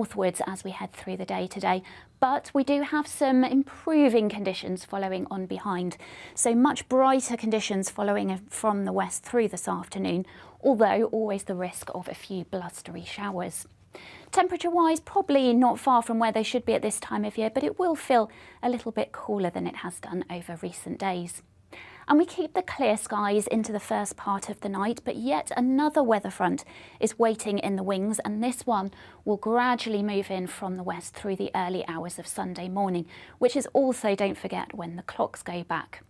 northwards as we head through the day today, but we do have some improving conditions following on behind. So much brighter conditions following from the west through this afternoon, although always the risk of a few blustery showers. Temperature-wise, probably not far from where they should be at this time of year, but it will feel a little bit cooler than it has done over recent days. And we keep the clear skies into the first part of the night, but yet another weather front is waiting in the wings, and this one will gradually move in from the west through the early hours of Sunday morning, which is also, don't forget, when the clocks go back.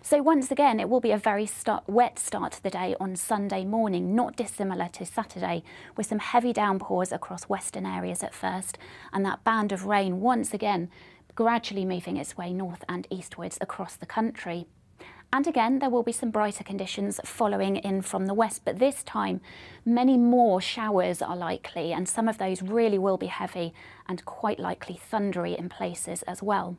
So once again, it will be a very wet start to the day on Sunday morning, not dissimilar to Saturday, with some heavy downpours across western areas at first, and that band of rain once again gradually moving its way north and eastwards across the country. And again, there will be some brighter conditions following in from the west, but this time many more showers are likely, and some of those really will be heavy and quite likely thundery in places as well.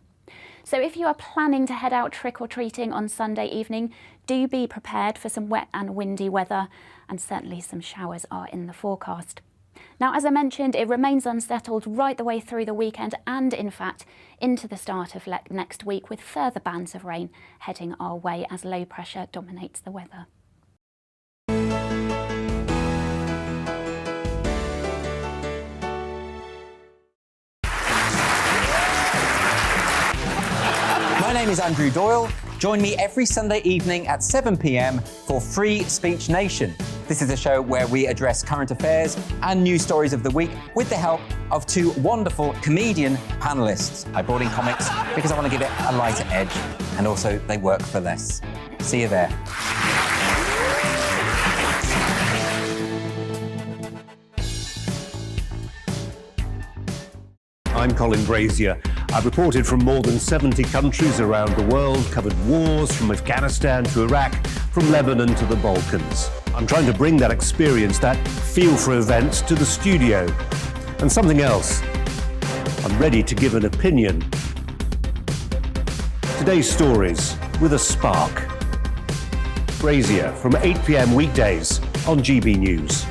So if you are planning to head out trick-or-treating on Sunday evening, do be prepared for some wet and windy weather, and certainly some showers are in the forecast. Now, as I mentioned, it remains unsettled right the way through the weekend and, in fact, into the start of next week, with further bands of rain heading our way as low pressure dominates the weather. My name is Andrew Doyle. Join me every Sunday evening at 7 p.m. for Free Speech Nation. This is a show where we address current affairs and news stories of the week with the help of two wonderful comedian panellists. I brought in comics because I want to give it a lighter edge, and also they work for less. See you there. I'm Colin Brazier. I've reported from more than 70 countries around the world, covered wars from Afghanistan to Iraq, from Lebanon to the Balkans. I'm trying to bring that experience, that feel for events, to the studio. And something else, I'm ready to give an opinion. Today's stories with a spark. Brazier from 8 p.m. weekdays on GB News.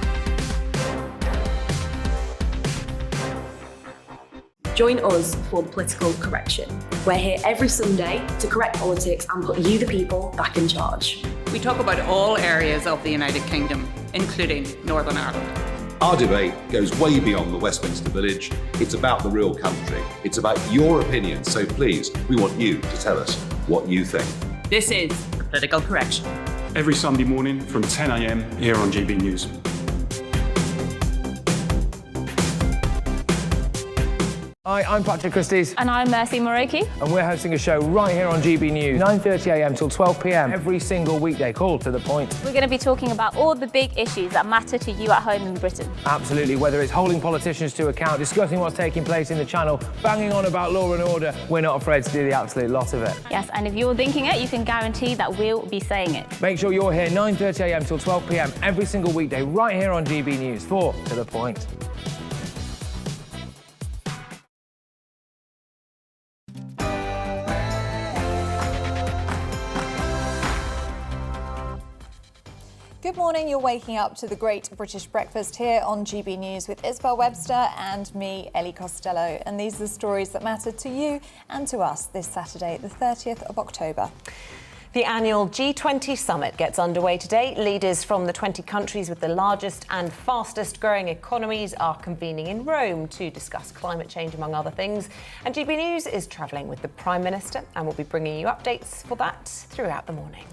Join us for Political Correction. We're here every Sunday to correct politics and put you, the people, back in charge. We talk about all areas of the United Kingdom, including Northern Ireland. Our debate goes way beyond the Westminster Village. It's about the real country. It's about your opinion. So please, we want you to tell us what you think. This is Political Correction. Every Sunday morning from 10 a.m. here on GB News. Hi, I'm Patrick Christie's. And I'm Mercy Moroki. And we're hosting a show right here on GB News, 9:30 a.m. till 12 p.m. every single weekday, called To The Point. We're going to be talking about all the big issues that matter to you at home in Britain. Absolutely, whether it's holding politicians to account, discussing what's taking place in the Channel, banging on about law and order, we're not afraid to do the absolute lot of it. Yes, and if you're thinking it, you can guarantee that we'll be saying it. Make sure you're here 9:30 a.m. till 12 p.m. every single weekday, right here on GB News for To The Point. Good morning, you're waking up to the Great British Breakfast here on GB News with Isabel Webster and me, Ellie Costello. And these are the stories that matter to you and to us this Saturday, the 30th of October. The annual G20 summit gets underway today. Leaders from the 20 countries with the largest and fastest growing economies are convening in Rome to discuss climate change, among other things. And GB News is travelling with the Prime Minister, and we'll be bringing you updates for that throughout the morning.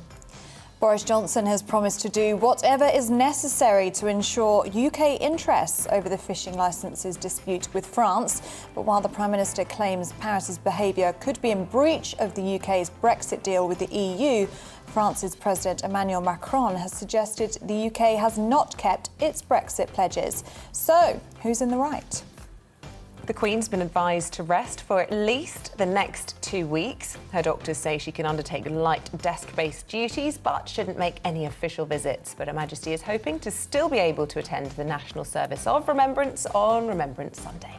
Boris Johnson has promised to do whatever is necessary to ensure UK interests over the fishing licences dispute with France. But while the Prime Minister claims Paris's behaviour could be in breach of the UK's Brexit deal with the EU, France's President Emmanuel Macron has suggested the UK has not kept its Brexit pledges. So, who's in the right? The Queen's been advised to rest for at least the next 2 weeks. Her doctors say she can undertake light desk-based duties but shouldn't make any official visits. But Her Majesty is hoping to still be able to attend the National Service of Remembrance on Remembrance Sunday.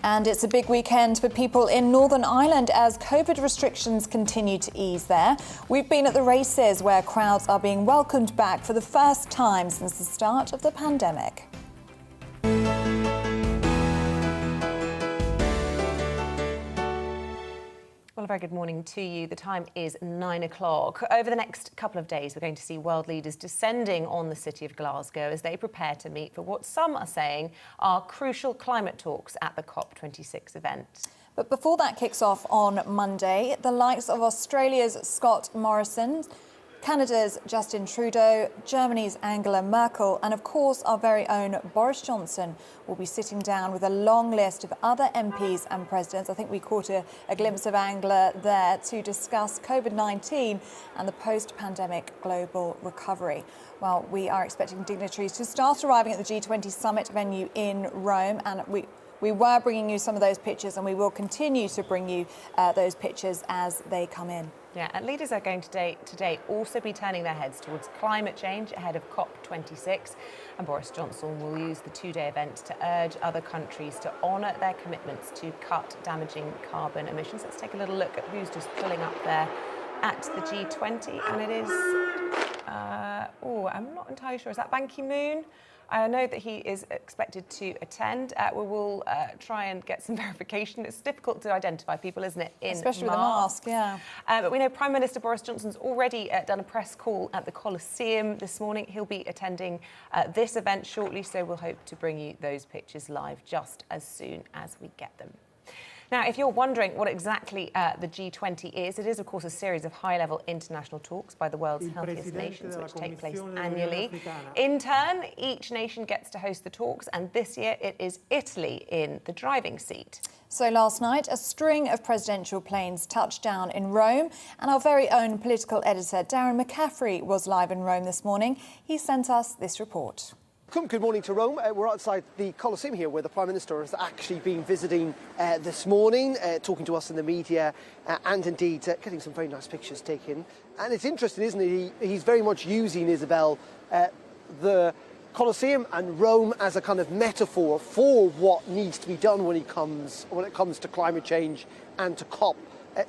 And it's a big weekend for people in Northern Ireland as COVID restrictions continue to ease there. We've been at the races where crowds are being welcomed back for the first time since the start of the pandemic. Well, a very good morning to you. The time is 9 o'clock. Over the next couple of days, we're going to see world leaders descending on the city of Glasgow as they prepare to meet for what some are saying are crucial climate talks at the COP26 event. But before that kicks off on Monday, the likes of Australia's Scott Morrison, Canada's Justin Trudeau, Germany's Angela Merkel, and of course our very own Boris Johnson will be sitting down with a long list of other MPs and presidents. I think we caught a glimpse of Angela there to discuss COVID-19 and the post-pandemic global recovery. Well, we are expecting dignitaries to start arriving at the G20 summit venue in Rome, and we were bringing you some of those pictures, and we will continue to bring you those pictures as they come in. Yeah, and leaders are going to today also be turning their heads towards climate change ahead of COP26. And Boris Johnson will use the two-day event to urge other countries to honour their commitments to cut damaging carbon emissions. Let's take a little look at who's just pulling up there at the G20. And it is, I'm not entirely sure. Is that Ban Ki-moon? I know that he is expected to attend. We will try and get some verification. It's difficult to identify people, isn't it? Especially with a mask, yeah. But we know Prime Minister Boris Johnson's already done a press call at the Colosseum this morning. He'll be attending this event shortly, so we'll hope to bring you those pictures live just as soon as we get them. Now, if you're wondering what exactly the G20 is, it is, of course, a series of high-level international talks by the world's healthiest nations, which take place annually. In turn, each nation gets to host the talks, and this year it is Italy in the driving seat. So last night, a string of presidential planes touched down in Rome, and our very own political editor, Darren McCaffrey, was live in Rome this morning. He sent us this report. Good morning to Rome. We're outside the Colosseum here, where the Prime Minister has actually been visiting this morning, talking to us in the media, and indeed getting some very nice pictures taken. And it's interesting, isn't it? He's very much using, Isabel, the Colosseum and Rome as a kind of metaphor for what needs to be done when it comes to climate change and to COP.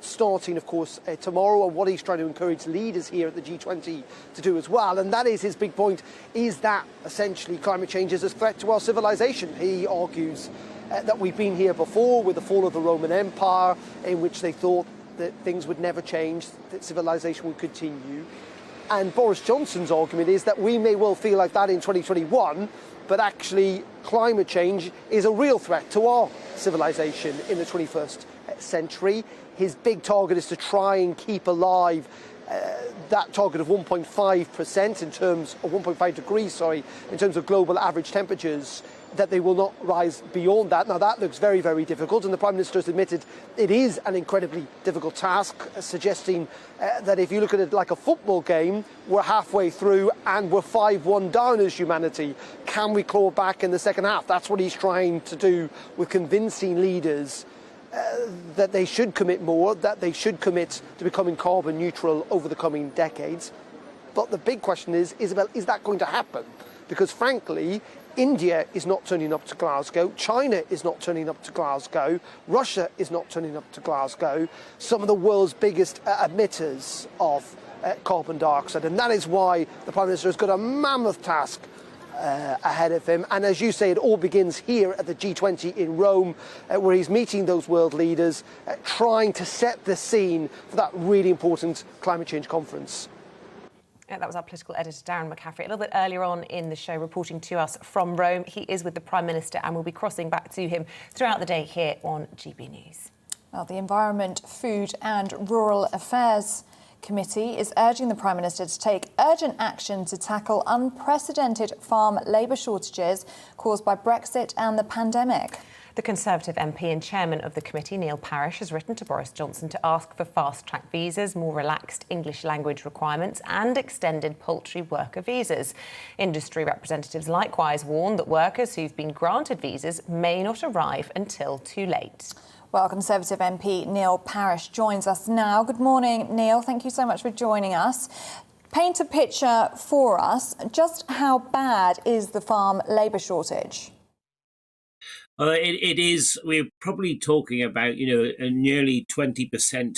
Starting, of course, tomorrow, and what he's trying to encourage leaders here at the G20 to do as well. And that is his big point, is that essentially climate change is a threat to our civilization. He argues that we've been here before with the fall of the Roman Empire, in which they thought that things would never change, that civilization would continue. And Boris Johnson's argument is that we may well feel like that in 2021, but actually climate change is a real threat to our civilization in the 21st century. His big target is to try and keep alive that target of 1.5% in terms of 1.5 degrees, in terms of global average temperatures, that they will not rise beyond that. Now, that looks very, very difficult, and the Prime Minister has admitted it is an incredibly difficult task, suggesting that if you look at it like a football game, we're halfway through and we're 5-1 down as humanity. Can we claw back in the second half? That's what he's trying to do with convincing leaders that they should commit more, that they should commit to becoming carbon neutral over the coming decades. But the big question is, Isabel, is that going to happen? Because frankly, India is not turning up to Glasgow, China is not turning up to Glasgow, Russia is not turning up to Glasgow, some of the world's biggest emitters of carbon dioxide. And that is why the Prime Minister has got a mammoth task ahead of him. And as you say, it all begins here at the G20 in Rome, where he's meeting those world leaders, trying to set the scene for that really important climate change conference. That was our political editor, Darren McCaffrey, a little bit earlier on in the show, reporting to us from Rome. He is with the Prime Minister, and we'll be crossing back to him throughout the day here on GB News. Well, the Environment, Food and Rural Affairs Committee is urging the Prime Minister to take urgent action to tackle unprecedented farm labour shortages caused by Brexit and the pandemic. The Conservative MP and chairman of the committee, Neil Parish, has written to Boris Johnson to ask for fast-track visas, more relaxed English language requirements and extended poultry worker visas. Industry representatives likewise warn that workers who've been granted visas may not arrive until too late. Well, Conservative MP Neil Parish joins us now. Good morning, Neil. Thank you so much for joining us. Paint a picture for us. Just how bad is the farm labour shortage? It is. We're probably talking about, nearly 20%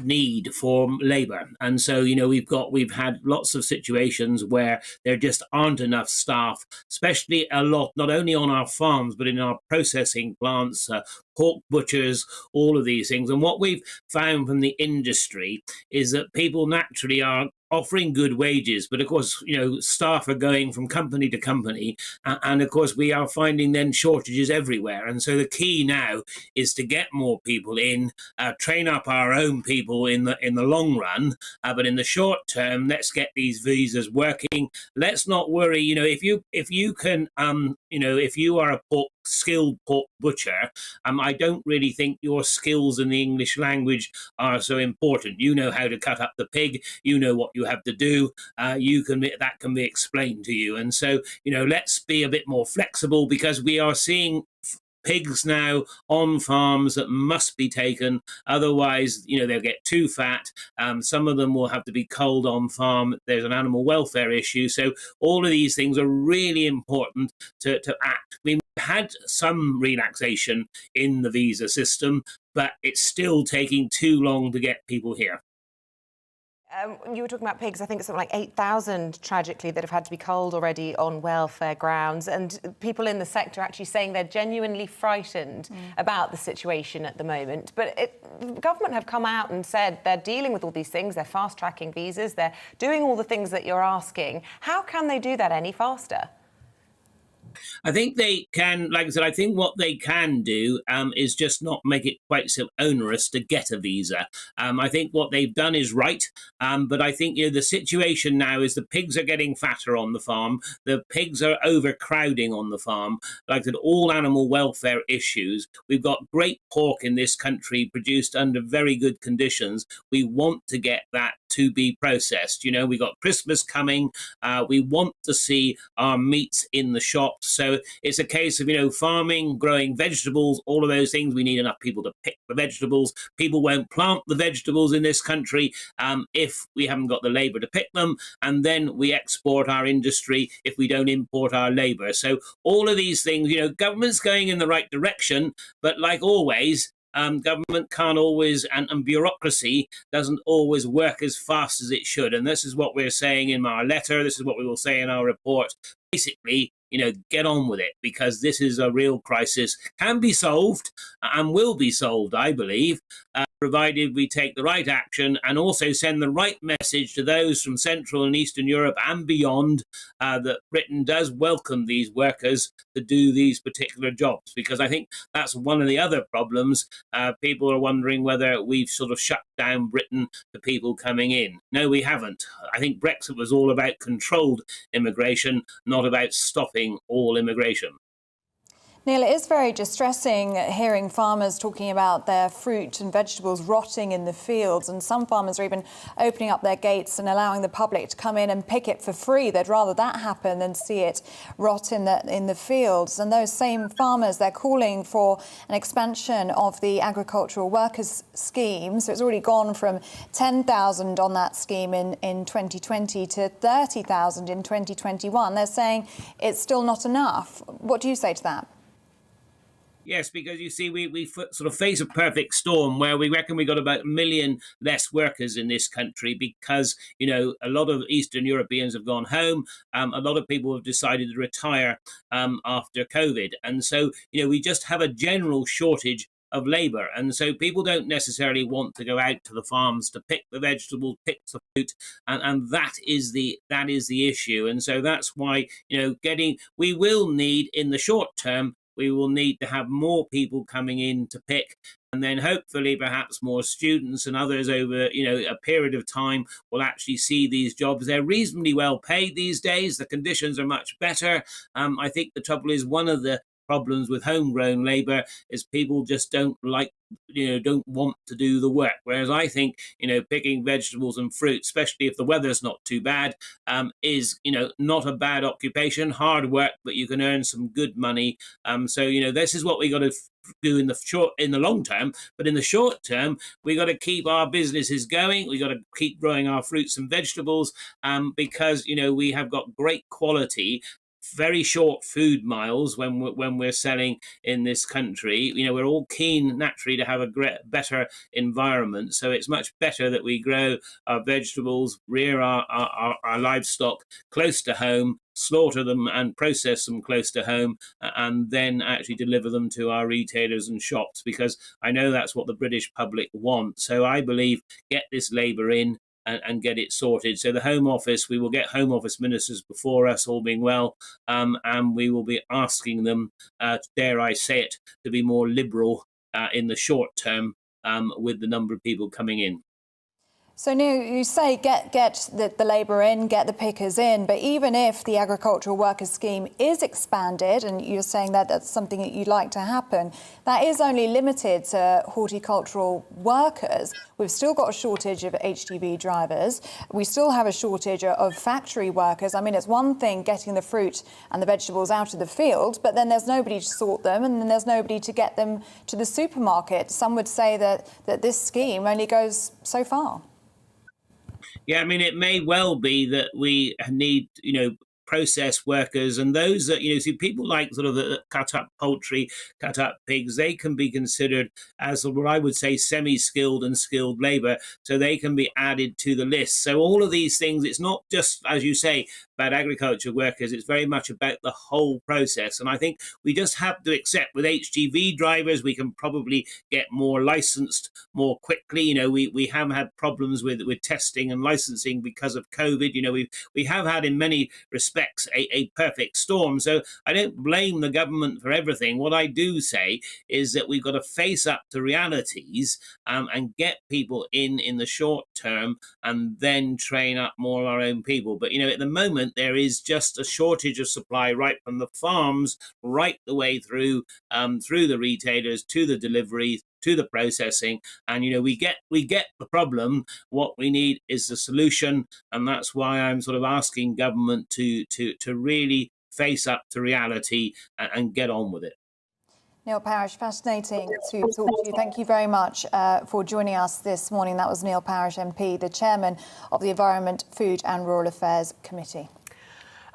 need for labour, and so we've had lots of situations where there just aren't enough staff, especially a lot not only on our farms but in our processing plants, pork butchers, all of these things. And what we've found from the industry is that people naturally are offering good wages, but of course, staff are going from company to company, and of course, we are finding then shortages everywhere. And so the key now is to get more people in, train up our own people in the long run, but in the short term, let's get these visas working. Let's not worry. If you can, if you are a skilled pork butcher, I don't really think your skills in the English language are so important. You know how to cut up the pig. You know what you have to do. That can be explained to you. And so, let's be a bit more flexible, because we are seeing pigs now on farms that must be taken. Otherwise, they'll get too fat. Some of them will have to be culled on farm. There's an animal welfare issue. So all of these things are really important to act. We had some relaxation in the visa system, but it's still taking too long to get people here. You were talking about pigs. I think it's something like 8,000, tragically, that have had to be culled already on welfare grounds. And people in the sector actually saying they're genuinely frightened about the situation at the moment. But the government have come out and said they're dealing with all these things. They're fast-tracking visas. They're doing all the things that you're asking. How can they do that any faster? I think they can, like I said, I think what they can do is just not make it quite so onerous to get a visa. I think what they've done is right, but I think the situation now is the pigs are getting fatter on the farm. The pigs are overcrowding on the farm. Like I said, all animal welfare issues. We've got great pork in this country produced under very good conditions. We want to get that to be processed. We got Christmas coming. We want to see our meats in the shops. So it's a case of, farming, growing vegetables, all of those things. We need enough people to pick the vegetables. People won't plant the vegetables in this country if we haven't got the labour to pick them. And then we export our industry if we don't import our labour. So all of these things, government's going in the right direction, but like always, government can't always, and bureaucracy doesn't always work as fast as it should. And this is what we're saying in our letter. This is what we will say in our report. Basically, get on with it, because this is a real crisis. Can be solved and will be solved, I believe, provided we take the right action and also send the right message to those from Central and Eastern Europe and beyond that Britain does welcome these workers to do these particular jobs. Because I think that's one of the other problems. People are wondering whether we've sort of shut down Britain to people coming in. No, we haven't. I think Brexit was all about controlled immigration, not about stopping all immigration. Neil, it is very distressing hearing farmers talking about their fruit and vegetables rotting in the fields, and some farmers are even opening up their gates and allowing the public to come in and pick it for free. They'd rather that happen than see it rot in the fields. And those same farmers, they're calling for an expansion of the agricultural workers scheme. So it's already gone from 10,000 on that scheme in 2020 to 30,000 in 2021. They're saying it's still not enough. What do you say to that? Yes, because you see, we sort of face a perfect storm where we reckon we got about 1 million less workers in this country because, a lot of Eastern Europeans have gone home. A lot of people have decided to retire after COVID. And so, we just have a general shortage of labour. And so people don't necessarily want to go out to the farms to pick the vegetables, pick the fruit. And that is the issue. And so that's why, we will need in the short term, we will need to have more people coming in to pick, and then hopefully perhaps more students and others over a period of time will actually see these jobs. They're reasonably well paid these days. The conditions are much better. I think the trouble is, one of the problems with homegrown labour is people just don't want to do the work. Whereas I think, picking vegetables and fruit, especially if the weather's not too bad, is, not a bad occupation, hard work, but you can earn some good money. So, this is what we got to do in the long term. But in the short term, we got to keep our businesses going. We got to keep growing our fruits and vegetables because, we have got great quality. very short food miles when we're selling in this country. We're all keen naturally to have a better environment, so it's much better that we grow our vegetables, rear our livestock close to home, slaughter them and process them close to home, and then actually deliver them to our retailers and shops, because I know that's what the British public want. So I believe get this labour in and get it sorted. So the Home Office, we will get Home Office ministers before us, all being well, and we will be asking them, dare I say it, to be more liberal in the short term with the number of people coming in. So, Neil, you say get the labour in, get the pickers in, but even if the agricultural workers scheme is expanded, and you're saying that that's something that you'd like to happen, that is only limited to horticultural workers. We've still got a shortage of HGV drivers. We still have a shortage of factory workers. I mean, it's one thing getting the fruit and the vegetables out of the field, but then there's nobody to sort them, and then there's nobody to get them to the supermarket. Some would say that this scheme only goes so far. Yeah, I mean, it may well be that we need, process workers, and those that, see, people like sort of the cut up poultry, cut up pigs, they can be considered as what I would say semi-skilled and skilled labour, so they can be added to the list. So all of these things, it's not just, as you say, about agriculture workers, it's very much about the whole process. And I think we just have to accept with HGV drivers, we can probably get more licensed more quickly. We have had problems with testing and licensing because of COVID. We have had in many respects a perfect storm. So I don't blame the government for everything. What I do say is that we've got to face up to realities and get people in the short term, and then train up more of our own people. But, at the moment, there is just a shortage of supply right from the farms right the way through the retailers to the deliveries to the processing. And we get the problem. What we need is the solution, and that's why I'm sort of asking government to really face up to reality and get on with it. Neil Parish, fascinating to talk to you. Thank you very much for joining us this morning. That was Neil Parish MP, the chairman of the Environment, Food and Rural Affairs Committee.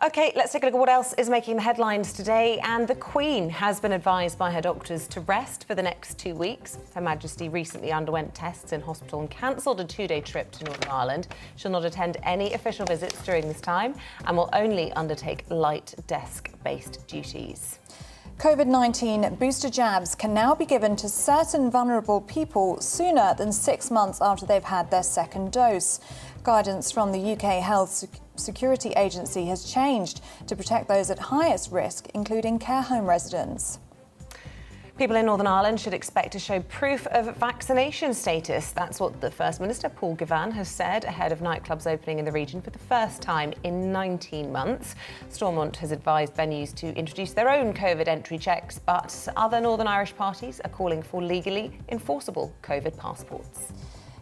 OK, let's take a look at what else is making the headlines today. And the Queen has been advised by her doctors to rest for the next 2 weeks. Her Majesty recently underwent tests in hospital and cancelled a 2-day trip to Northern Ireland. She'll not attend any official visits during this time and will only undertake light desk-based duties. COVID-19 booster jabs can now be given to certain vulnerable people sooner than 6 months after they've had their second dose. Guidance from the UK Health Security Agency has changed to protect those at highest risk, including care home residents. People in Northern Ireland should expect to show proof of vaccination status. That's what the First Minister, Paul Givan, has said ahead of nightclubs opening in the region for the first time in 19 months. Stormont has advised venues to introduce their own COVID entry checks, but other Northern Irish parties are calling for legally enforceable COVID passports.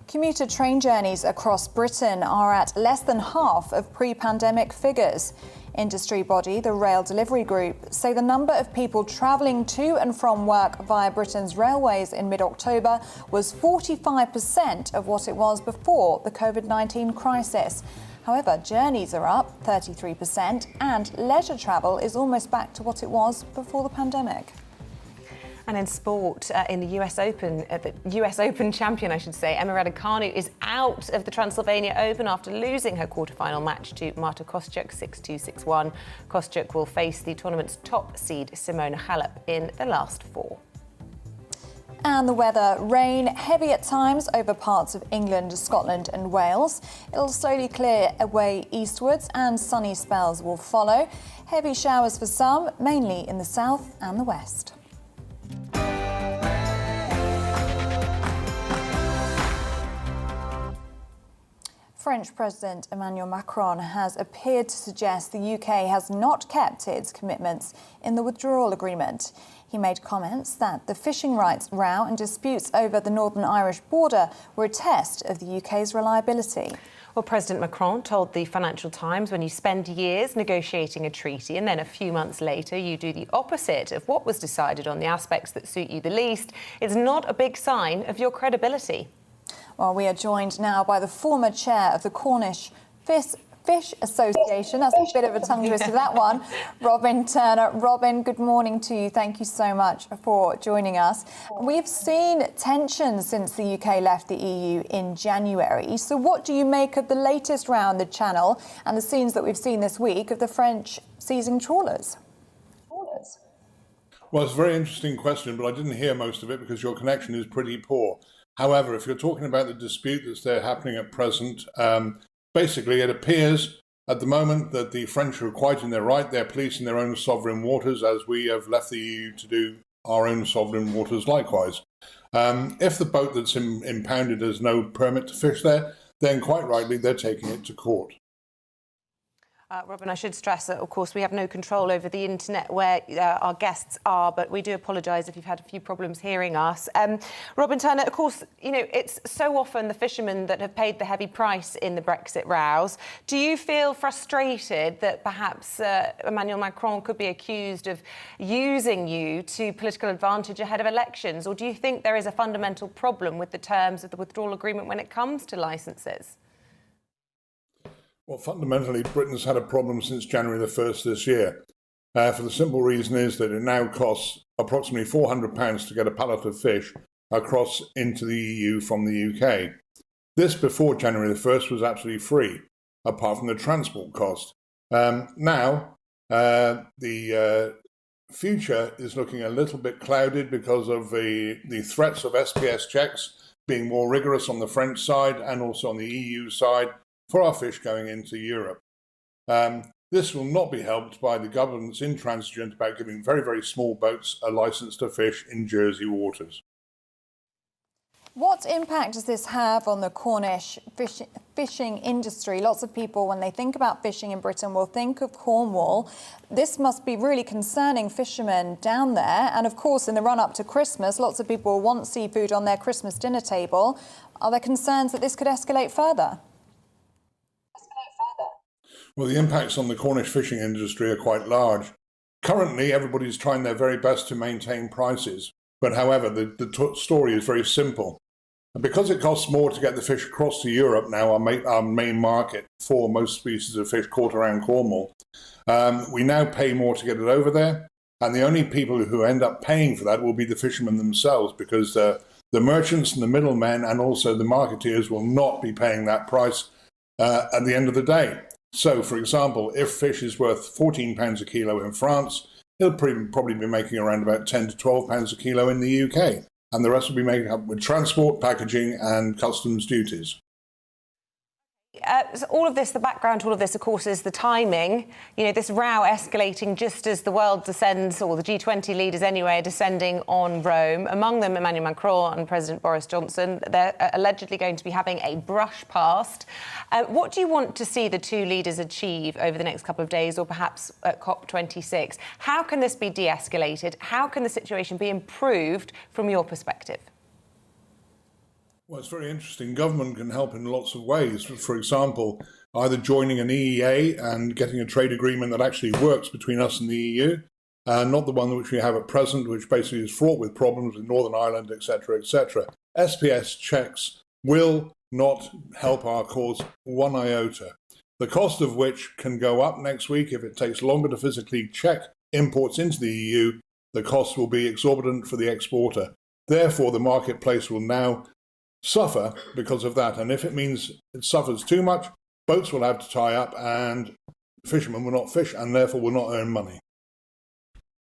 Commuter train journeys across Britain are at less than half of pre-pandemic figures. Industry body, the Rail Delivery Group, say the number of people travelling to and from work via Britain's railways in mid-October was 45% of what it was before the COVID-19 crisis. However, journeys are up 33% and leisure travel is almost back to what it was before the pandemic. And in sport, in the US Open champion, I should say, Emma Raducanu is out of the Transylvania Open after losing her quarterfinal match to Marta Kostyuk 6-2, 6-1. Kostyuk will face the tournament's top seed Simona Halep in the last 4. And the weather, rain, heavy at times over parts of England, Scotland and Wales. It'll slowly clear away eastwards and sunny spells will follow. Heavy showers for some, mainly in the south and the west. French President Emmanuel Macron has appeared to suggest the UK has not kept its commitments in the withdrawal agreement. He made comments that the fishing rights row and disputes over the Northern Irish border were a test of the UK's reliability. Well, President Macron told the Financial Times, when you spend years negotiating a treaty and then a few months later you do the opposite of what was decided on the aspects that suit you the least, it's not a big sign of your credibility. Well, we are joined now by the former chair of the Cornish Fish Association. That's a bit of a tongue twister, that one. Robin Turner. Robin, good morning to you. Thank you so much for joining us. We've seen tensions since the UK left the EU in January. So what do you make of the latest round the Channel and the scenes that we've seen this week of the French seizing trawlers? Well, it's a very interesting question, but I didn't hear most of it because your connection is pretty poor. However, if you're talking about the dispute that's there happening at present, basically it appears at the moment that the French are quite in their right. They're policing their own sovereign waters, as we have left the EU to do our own sovereign waters likewise. If the boat that's impounded has no permit to fish there, then quite rightly they're taking it to court. Robin, I should stress that, of course, we have no control over the internet where our guests are, but we do apologise if you've had a few problems hearing us. Robin Turner, of course, you know, it's so often the fishermen that have paid the heavy price in the Brexit rows. Do you feel frustrated that perhaps Emmanuel Macron could be accused of using you to political advantage ahead of elections? Or do you think there is a fundamental problem with the terms of the withdrawal agreement when it comes to licences? Well, fundamentally, Britain's had a problem since January the 1st this year. For the simple reason is that it now costs approximately £400 to get a pallet of fish across into the EU from the UK. This, before January the 1st, was absolutely free, apart from the transport cost. Now, the future is looking a little bit clouded because of the threats of SPS checks being more rigorous on the French side and also on the EU side for our fish going into Europe. This will not be helped by the government's intransigent about giving very, very small boats a licence to fish in Jersey waters. What impact does this have on the Cornish fishing industry? Lots of people, when they think about fishing in Britain, will think of Cornwall. This must be really concerning fishermen down there. And of course, in the run-up to Christmas, lots of people want seafood on their Christmas dinner table. Are there concerns that this could escalate further? Well, the impacts on the Cornish fishing industry are quite large. Currently, everybody's trying their very best to maintain prices. But however, the story is very simple. Because it costs more to get the fish across to Europe now, our main market for most species of fish caught around Cornwall, we now pay more to get it over there. And the only people who end up paying for that will be the fishermen themselves, because the merchants and the middlemen and also the marketeers will not be paying that price at the end of the day. So, for example, if fish is worth £14 a kilo in France, it'll probably be making around about £10 to £12 a kilo in the UK. And the rest will be made up with transport, packaging and customs duties. So all of this, the background to all of this, of course, is the timing. You know, this row escalating just as the world descends, or the G20 leaders anyway, are descending on Rome. Among them, Emmanuel Macron and President Boris Johnson. They're allegedly going to be having a brush past. What do you want to see the two leaders achieve over the next couple of days, or perhaps at COP26? How can this be de-escalated? How can the situation be improved from your perspective? Well, it's very interesting. Government can help in lots of ways. For example, either joining an EEA and getting a trade agreement that actually works between us and the EU, not the one which we have at present, which basically is fraught with problems with Northern Ireland, etc., etc. SPS checks will not help our cause one iota, the cost of which can go up next week if it takes longer to physically check imports into the EU. The cost will be exorbitant for the exporter. Therefore, the marketplace will now suffer because of that. And if it means it suffers too much, boats will have to tie up and fishermen will not fish and therefore will not earn money.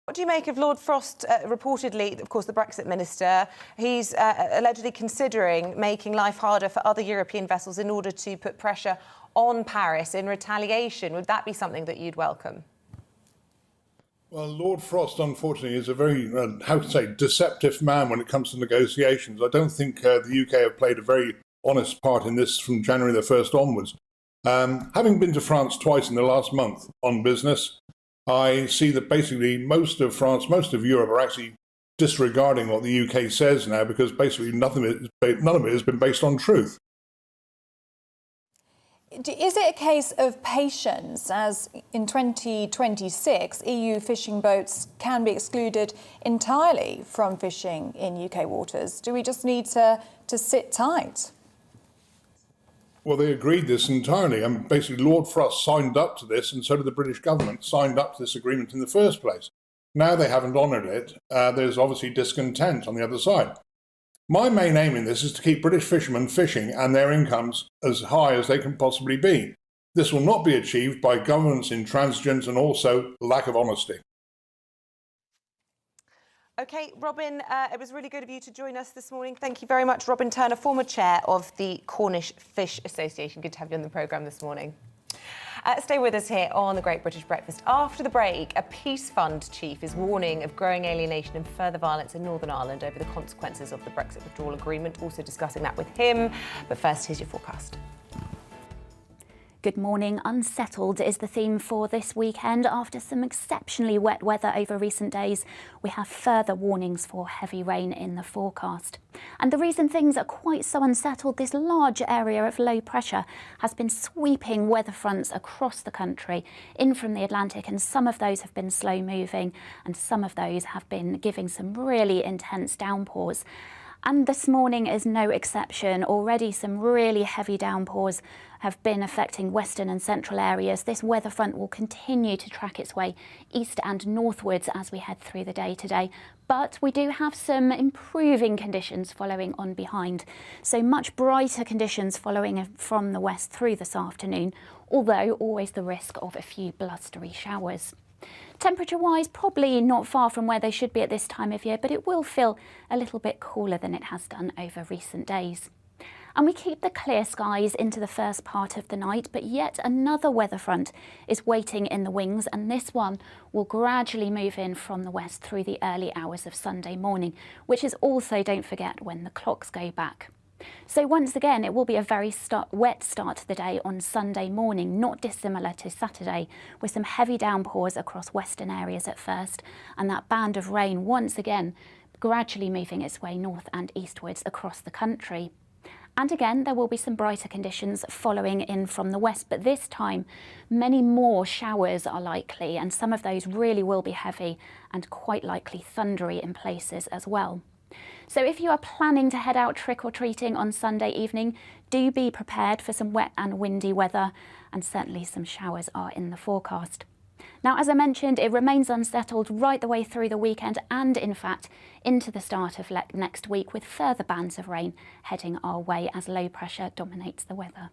What do you make of Lord Frost, reportedly, of course, the Brexit minister? He's allegedly considering making life harder for other European vessels in order to put pressure on Paris in retaliation. Would that be something that you'd welcome? Well, Lord Frost, unfortunately, is a very, deceptive man when it comes to negotiations. I don't think the UK have played a very honest part in this from January the 1st onwards. Having been to France twice in the last month on business, I see that basically most of France, most of Europe are actually disregarding what the UK says now, because basically none of it has been based on truth. Is it a case of patience, as in 2026 EU fishing boats can be excluded entirely from fishing in UK waters? Do we just need to sit tight? Well, they agreed this entirely. And basically, Lord Frost signed up to this, and so did the British government, signed up to this agreement in the first place. Now they haven't honoured it. There's obviously discontent on the other side. My main aim in this is to keep British fishermen fishing and their incomes as high as they can possibly be. This will not be achieved by governments intransigence and also lack of honesty. OK, Robin, it was really good of you to join us this morning. Thank you very much, Robin Turner, former chair of the Cornish Fish Association. Good to have you on the programme this morning. Stay with us here on the Great British Breakfast. After the break, a Peace Fund chief is warning of growing alienation and further violence in Northern Ireland over the consequences of the Brexit withdrawal agreement. Also discussing that with him. But first, here's your forecast. Good morning. Unsettled is the theme for this weekend. After some exceptionally wet weather over recent days, we have further warnings for heavy rain in the forecast. And the reason things are quite so unsettled, this large area of low pressure has been sweeping weather fronts across the country in from the Atlantic, and some of those have been slow moving and some of those have been giving some really intense downpours. And this morning is no exception. Already some really heavy downpours have been affecting western and central areas. This weather front will continue to track its way east and northwards as we head through the day today. But we do have some improving conditions following on behind. So much brighter conditions following from the west through this afternoon, although always the risk of a few blustery showers. Temperature-wise, probably not far from where they should be at this time of year, but it will feel a little bit cooler than it has done over recent days. And we keep the clear skies into the first part of the night, but yet another weather front is waiting in the wings, and this one will gradually move in from the west through the early hours of Sunday morning, which is also, don't forget, when the clocks go back. So once again, it will be a very wet start to the day on Sunday morning, not dissimilar to Saturday, with some heavy downpours across western areas at first, and that band of rain once again gradually moving its way north and eastwards across the country. And again, there will be some brighter conditions following in from the west, but this time many more showers are likely, and some of those really will be heavy and quite likely thundery in places as well. So if you are planning to head out trick-or-treating on Sunday evening, do be prepared for some wet and windy weather, and certainly some showers are in the forecast. Now, as I mentioned, it remains unsettled right the way through the weekend and, in fact, into the start of next week, with further bands of rain heading our way as low pressure dominates the weather.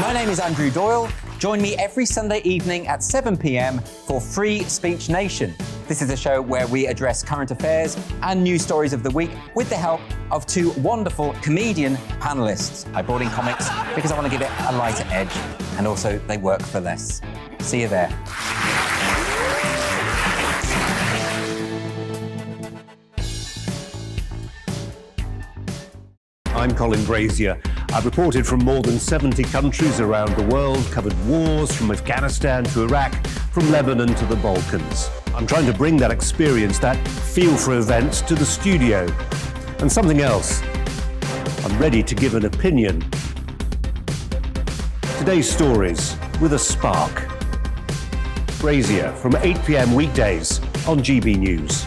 My name is Andrew Doyle. Join me every Sunday evening at 7 p.m. for Free Speech Nation. This is a show where we address current affairs and news stories of the week with the help of two wonderful comedian panellists. I brought in comics because I want to give it a lighter edge, and also they work for less. See you there. I'm Colin Brazier. I've reported from more than 70 countries around the world, covered wars from Afghanistan to Iraq, from Lebanon to the Balkans. I'm trying to bring that experience, that feel for events, to the studio. And something else, I'm ready to give an opinion. Today's stories with a spark. Brazier from 8 p.m. weekdays on GB News.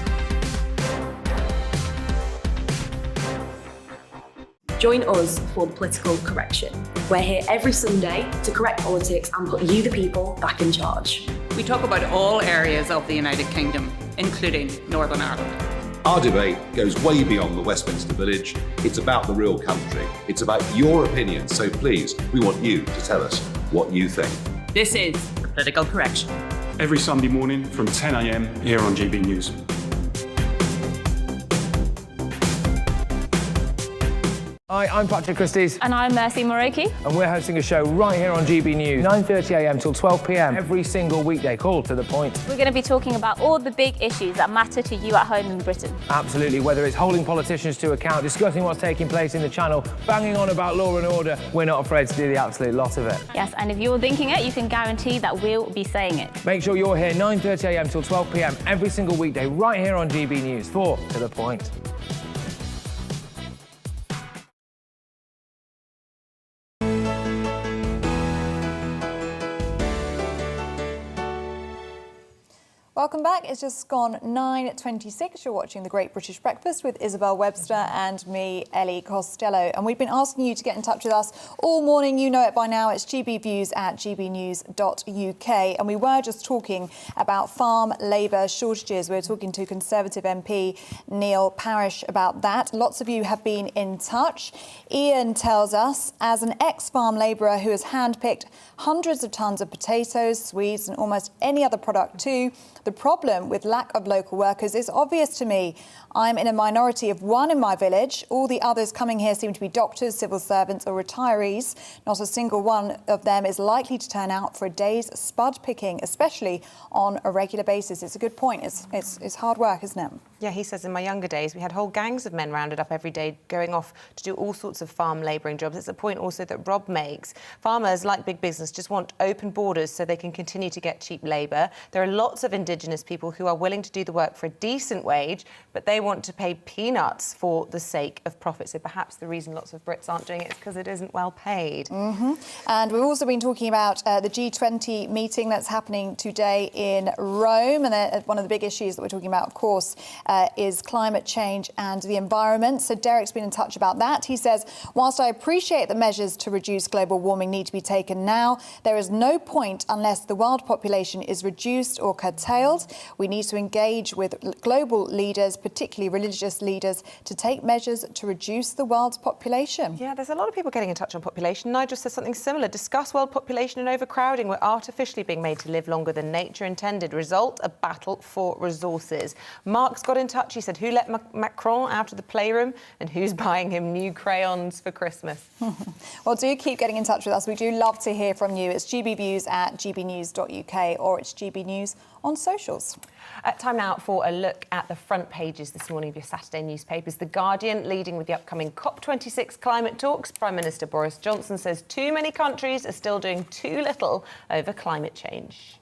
Join us for the political correction. We're here every Sunday to correct politics and put you, the people, back in charge. We talk about all areas of the United Kingdom, including Northern Ireland. Our debate goes way beyond the Westminster Village. It's about the real country. It's about your opinion. So please, we want you to tell us what you think. This is the political correction. Every Sunday morning from 10 a.m. here on GB News. Hi, I'm Patrick Christie's. And I'm Mercy Moroki. And we're hosting a show right here on GB News, 9:30 a.m. till 12 p.m. every single weekday. Call to the point. We're going to be talking about all the big issues that matter to you at home in Britain. Absolutely, whether it's holding politicians to account, discussing what's taking place in the channel, banging on about law and order, we're not afraid to do the absolute lot of it. Yes, and if you're thinking it, you can guarantee that we'll be saying it. Make sure you're here 9:30 a.m. till 12 p.m. every single weekday right here on GB News for To The Point. Welcome back. It's just gone 9:26. You're watching The Great British Breakfast with Isabel Webster and me, Ellie Costello. And we've been asking you to get in touch with us all morning. You know it by now. It's gbviews@gbnews.uk. And we were just talking about farm labour shortages. We were talking to Conservative MP Neil Parish about that. Lots of you have been in touch. Ian tells us, as an ex-farm labourer who has handpicked hundreds of tonnes of potatoes, swedes and almost any other product too, the problem with lack of local workers is obvious to me. I'm in a minority of one in my village. All the others coming here seem to be doctors, civil servants or retirees. Not a single one of them is likely to turn out for a day's spud picking, especially on a regular basis. It's a good point. It's hard work, isn't it? Yeah, he says in my younger days, we had whole gangs of men rounded up every day going off to do all sorts of farm labouring jobs. It's a point also that Rob makes. Farmers, like big business, just want open borders so they can continue to get cheap labour. There are lots of Indigenous people who are willing to do the work for a decent wage, but they want to pay peanuts for the sake of profit. So perhaps the reason lots of Brits aren't doing it is because it isn't well paid. And we've also been talking about the G20 meeting that's happening today in Rome. And one of the big issues that we're talking about, of course, is climate change and the environment. So Derek's been in touch about that. He says, whilst I appreciate that measures to reduce global warming need to be taken now, there is no point unless the world population is reduced or curtailed. We need to engage with global leaders, particularly religious leaders, to take measures to reduce the world's population. Yeah, there's a lot of people getting in touch on population. Nigel says something similar. Discuss world population and overcrowding. We're artificially being made to live longer than nature intended. Result, a battle for resources. Mark's got in touch. He said, who let Macron out of the playroom and who's buying him new crayons for Christmas? Well, do keep getting in touch with us. We do love to hear from you. It's gbviews@gbnews.uk or it's GB News on socials. Time now for a look at the front pages this morning of your Saturday newspapers. The Guardian leading with the upcoming COP26 climate talks. Prime Minister Boris Johnson says too many countries are still doing too little over climate change.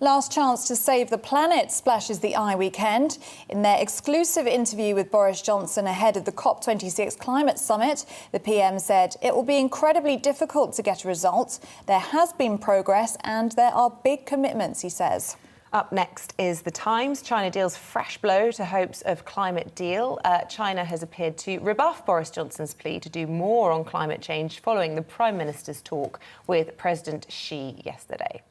Last chance to save the planet splashes the eye weekend. In their exclusive interview with Boris Johnson ahead of the COP26 climate summit, the PM said it will be incredibly difficult to get a result. There has been progress and there are big commitments, he says. Up next is The Times. China deals fresh blow to hopes of climate deal. China has appeared to rebuff Boris Johnson's plea to do more on climate change following the Prime Minister's talk with President Xi yesterday.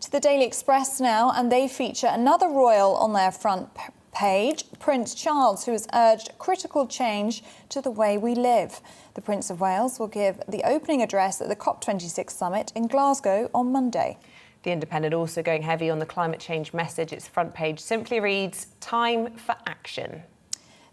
To the Daily Express now, and they feature another royal on their front page, Prince Charles, who has urged critical change to the way we live. The Prince of Wales will give the opening address at the COP26 summit in Glasgow on Monday. The Independent also going heavy on the climate change message. Its front page simply reads, time for action.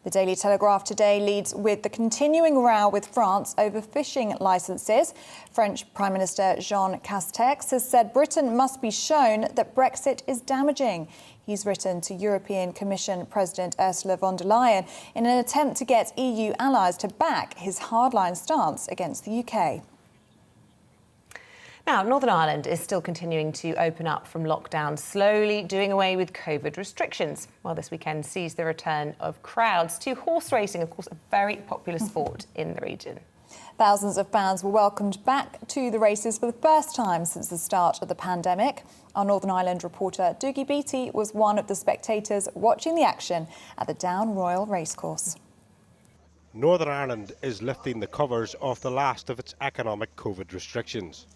The Daily Telegraph today leads with the continuing row with France over fishing licences. French Prime Minister Jean Castex has said Britain must be shown that Brexit is damaging. He's written to European Commission President Ursula von der Leyen in an attempt to get EU allies to back his hardline stance against the UK. Now, Northern Ireland is still continuing to open up from lockdown, slowly doing away with COVID restrictions. Well, this weekend sees the return of crowds to horse racing, of course, a very popular sport in the region. Thousands of fans were welcomed back to the races for the first time since the start of the pandemic. Our Northern Ireland reporter Dougie Beattie was one of the spectators watching the action at the Down Royal Racecourse. Northern Ireland is lifting the covers off the last of its economic COVID restrictions.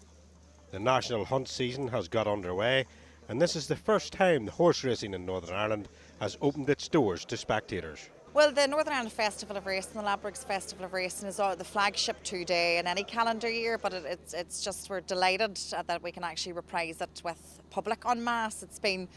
The national hunt season has got underway, and this is the first time the horse racing in Northern Ireland has opened its doors to spectators. Well, the Northern Ireland Festival of Racing, the Ladbrokes Festival of Racing, is the flagship two-day in any calendar year, but it's just, we're delighted that we can actually reprise it with public en masse. It's been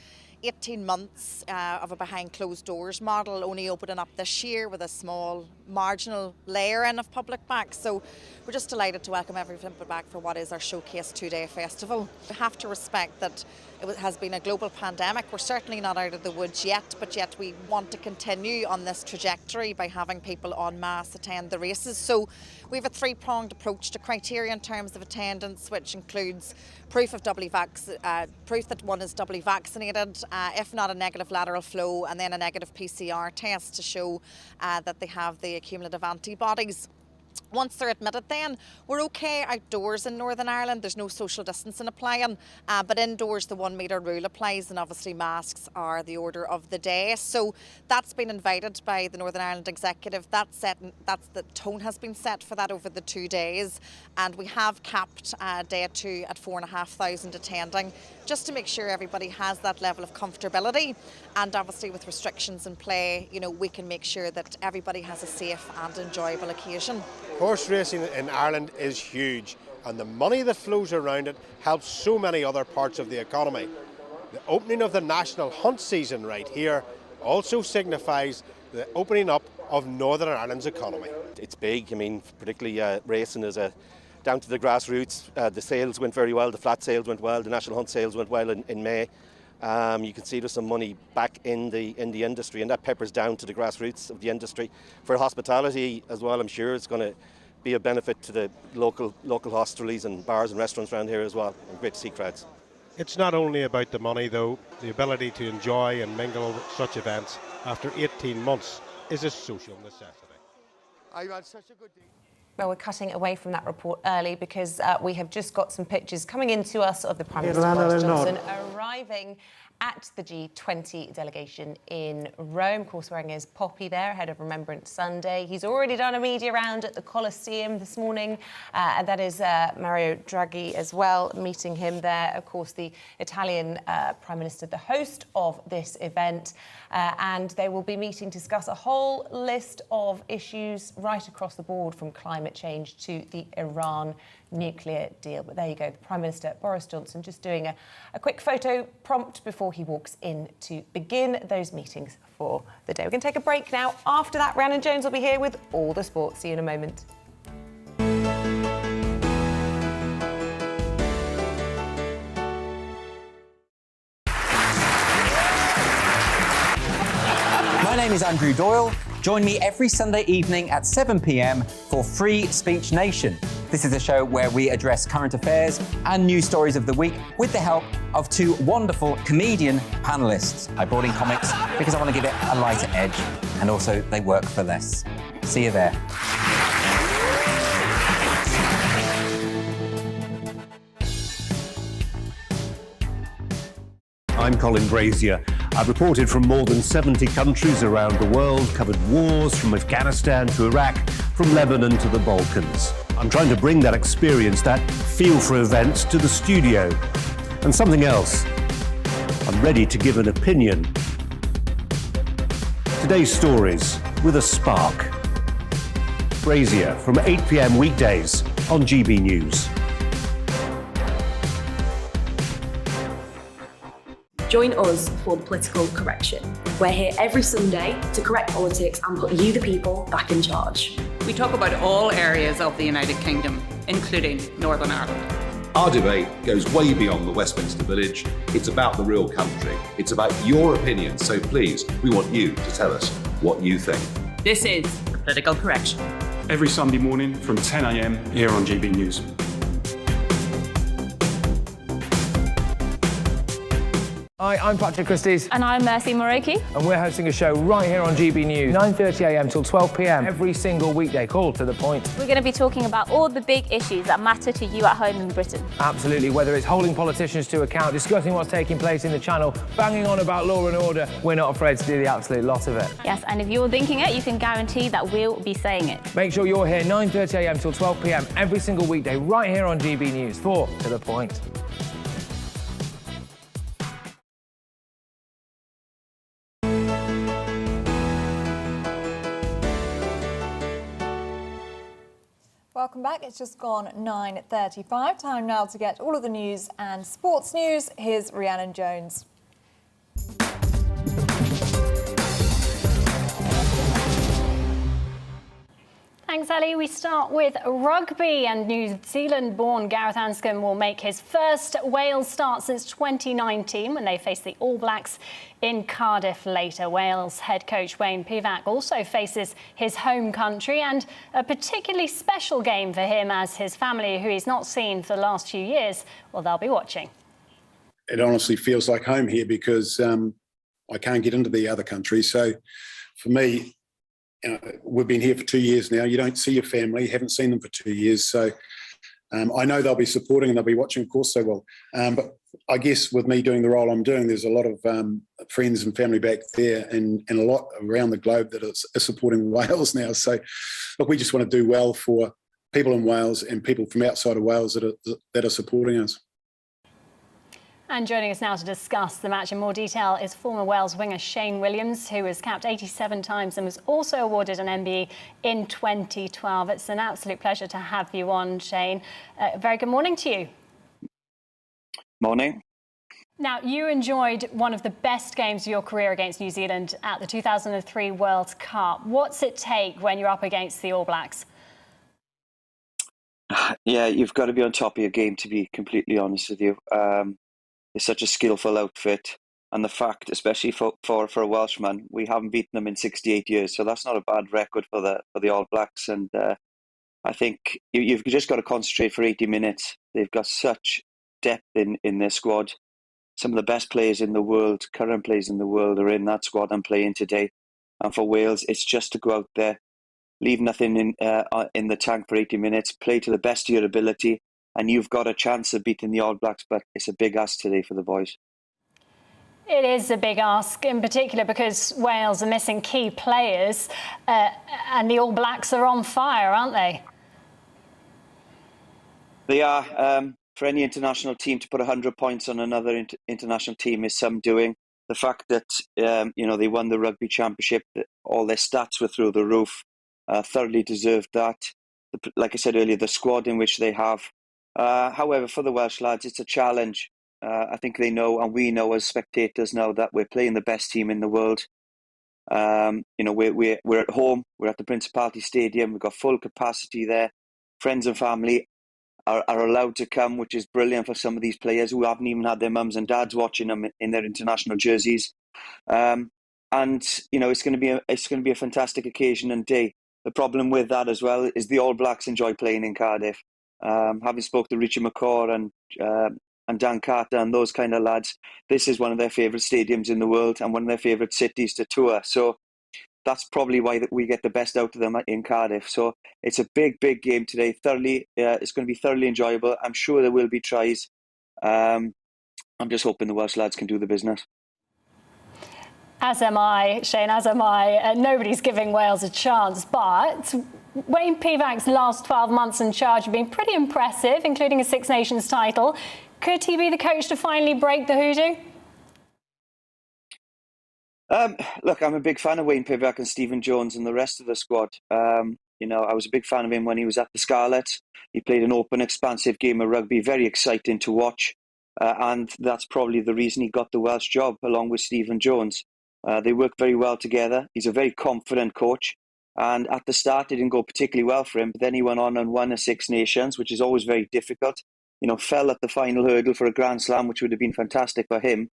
18 months of a behind closed doors model, only opening up this year with a small marginal layer in of public back. So we're just delighted to welcome everyone back for what is our showcase two-day festival. We have to respect that it has been a global pandemic. We're certainly not out of the woods yet, but yet we want to continue on this trajectory by having people en masse attend the races. So we have a three-pronged approach to criteria in terms of attendance, which includes proof that one is doubly vaccinated, if not a negative lateral flow, and then a negative PCR test to show that they have the accumulative antibodies. Once they're admitted then, we're okay outdoors in Northern Ireland. There's no social distancing applying, but indoors the 1 metre rule applies, and obviously masks are the order of the day. So that's been invited by the Northern Ireland Executive. That's the tone has been set for that over the 2 days, and we have capped day 2 at 4,500 attending, just to make sure everybody has that level of comfortability. And obviously with restrictions in play, you know, we can make sure that everybody has a safe and enjoyable occasion. Horse racing in Ireland is huge, and the money that flows around it helps so many other parts of the economy. The opening of the national hunt season right here also signifies the opening up of Northern Ireland's economy. It's big. I mean, particularly racing is down to the grassroots. The sales went very well, the flat sales went well, the national hunt sales went well in May. You can see there's some money back in the industry, and that peppers down to the grassroots of the industry. For hospitality as well, I'm sure it's going to be a benefit to the local hostelries and bars and restaurants around here as well. And great to see crowds. It's not only about the money though. The ability to enjoy and mingle with such events after 18 months is a social necessity. I've had such a good day. Well, we're cutting away from that report early because we have just got some pictures coming into us of the Prime Minister Boris Johnson arriving at the G20 delegation in Rome. Of course, wearing his poppy there ahead of Remembrance Sunday. He's already done a media round at the Colosseum this morning, and that is Mario Draghi as well, meeting him there. Of course, the Italian Prime Minister, the host of this event, and they will be meeting to discuss a whole list of issues right across the board, from climate change to the Iran nuclear deal. But there you go, the Prime Minister Boris Johnson just doing a quick photo prompt before he walks in to begin those meetings for the day. We're going to take a break now. After that, Rhiannon Jones will be here with all the sports. See you in a moment. My name is Andrew Doyle. Join me every Sunday evening at 7 p.m. for Free Speech Nation. This is a show where we address current affairs and news stories of the week with the help of two wonderful comedian panellists. I brought in comics because I want to give it a lighter edge, and also they work for less. See you there. I'm Colin Brazier. I've reported from more than 70 countries around the world, covered wars from Afghanistan to Iraq, from Lebanon to the Balkans. I'm trying to bring that experience, that feel for events, to the studio. And something else. I'm ready to give an opinion. Today's stories with a spark. Brazier from 8 p.m. weekdays on GB News. Join us for the political correction. We're here every Sunday to correct politics and put you, the people, back in charge. We talk about all areas of the United Kingdom, including Northern Ireland. Our debate goes way beyond the Westminster Village. It's about the real country. It's about your opinion. So please, we want you to tell us what you think. This is the political correction. Every Sunday morning from 10 a.m. here on GB News. Hi, I'm Patrick Christie's. And I'm Mercy Moroki. And we're hosting a show right here on GB News, 9:30 a.m. till 12 p.m. every single weekday. Call to the point. We're going to be talking about all the big issues that matter to you at home in Britain. Absolutely, whether it's holding politicians to account, discussing what's taking place in the Channel, banging on about law and order, we're not afraid to do the absolute lot of it. Yes, and if you're thinking it, you can guarantee that we'll be saying it. Make sure you're here 9:30 a.m. till 12 p.m. every single weekday right here on GB News for To The Point. Welcome back. It's just gone 9:35. Time now to get all of the news and sports news. Here's Rhiannon Jones. Thanks, Ali. We start with rugby, and New Zealand-born Gareth Anscombe will make his first Wales start since 2019 when they face the All Blacks in Cardiff later. Wales head coach Wayne Pivac also faces his home country, and a particularly special game for him as his family, who he's not seen for the last few years, well, they'll be watching. It honestly feels like home here because I can't get into the other country. So for me, we've been here for 2 years now. You don't see your family, haven't seen them for 2 years. So I know they'll be supporting and they'll be watching, of course they will. But I guess with me doing the role I'm doing, there's a lot of friends and family back there and a lot around the globe that are supporting Wales now. So, look, we just want to do well for people in Wales and people from outside of Wales that are supporting us. And joining us now to discuss the match in more detail is former Wales winger Shane Williams, who was capped 87 times and was also awarded an MBE in 2012. It's an absolute pleasure to have you on, Shane. Very good morning to you. Morning. Now, you enjoyed one of the best games of your career against New Zealand at the 2003 World Cup. What's it take when you're up against the All Blacks? Yeah, you've got to be on top of your game, to be completely honest with you. It's such a skillful outfit, and the fact, especially for a Welshman, we haven't beaten them in 68 years, so that's not a bad record for the All Blacks. And I think you've just got to concentrate for 80 minutes. They've got such depth in their squad. Some of the best players in the world, current players in the world, are in that squad and playing today. And for Wales, it's just to go out there, leave nothing in the tank for 80 minutes, play to the best of your ability, and you've got a chance of beating the All Blacks, but it's a big ask today for the boys. It is a big ask, in particular because Wales are missing key players and the All Blacks are on fire, aren't they? They are. For any international team to put 100 points on another international team is some doing. The fact that they won the Rugby Championship, all their stats were through the roof, thoroughly deserved that. Like I said earlier, the squad in which they have. However, for the Welsh lads, it's a challenge. I think they know, and we know as spectators now, that we're playing the best team in the world. We're at home. We're at the Principality Stadium. We've got full capacity there. Friends and family are allowed to come, which is brilliant for some of these players who haven't even had their mums and dads watching them in their international jerseys. And it's going to be a fantastic occasion and day. The problem with that as well is the All Blacks enjoy playing in Cardiff. Having spoke to Richie McCaw and Dan Carter and those kind of lads, this is one of their favourite stadiums in the world and one of their favourite cities to tour. So that's probably why we get the best out of them in Cardiff. So it's a big, big game today. It's going to be thoroughly enjoyable. I'm sure there will be tries. I'm just hoping the Welsh lads can do the business. As am I, Shane, as am I. Nobody's giving Wales a chance, but Wayne Pivac's last 12 months in charge have been pretty impressive, including a Six Nations title. Could he be the coach to finally break the hoodoo? Look, I'm a big fan of Wayne Pivac and Stephen Jones and the rest of the squad. I was a big fan of him when he was at the Scarlets. He played an open, expansive game of rugby, very exciting to watch. And that's probably the reason he got the Welsh job, along with Stephen Jones. They work very well together. He's a very confident coach. And at the start, it didn't go particularly well for him. But then he went on and won a Six Nations, which is always very difficult. Fell at the final hurdle for a Grand Slam, which would have been fantastic for him.